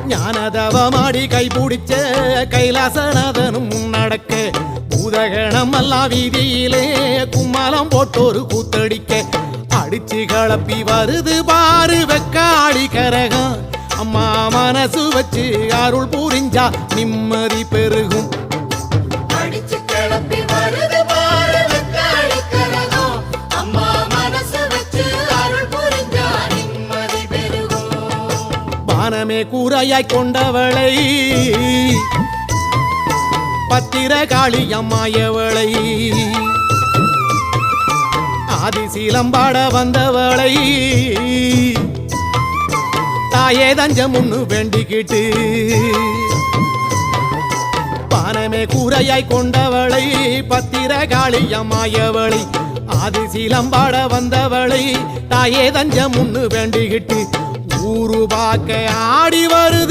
ஞானதவமாடி கைபிடிச்ச கைலாசநாதனும் நடக்க பூதகணம் எல்லாம் வீதியிலே கும்மாலம் போட்டோரு கூத்தடிக்க அடிச்சு கலப்பி வருது பாரு வெக்காளி கரகம் அம்மா மனசு வச்சு அருள் புரிஞ்சா நிம்மதி பெருகும் அடிச்சு கிளப்பி வருது பாரு வெக்காளி கரகம் அம்மா மனசு வச்சு அருள் புரிஞ்சா நிம்மதி பெருகும் பானமே கூரையாய் கொண்டவளை பத்திரகாளி அம்மாயவளை ஆதிசீலம்பாட வந்தவளை தாயே தஞ்சம் ஒண்ணு வேண்டிக்கிட்டு பானமே கூரையாய் கொண்டவளை பத்திரகாளி அம்மாயவளை ஆதிசீலம்பாட வந்தவளை தாயே தஞ்சம் ஒண்ணு வேண்டிக்கிட்டு ஊரு பார்க்க ஆடி வருது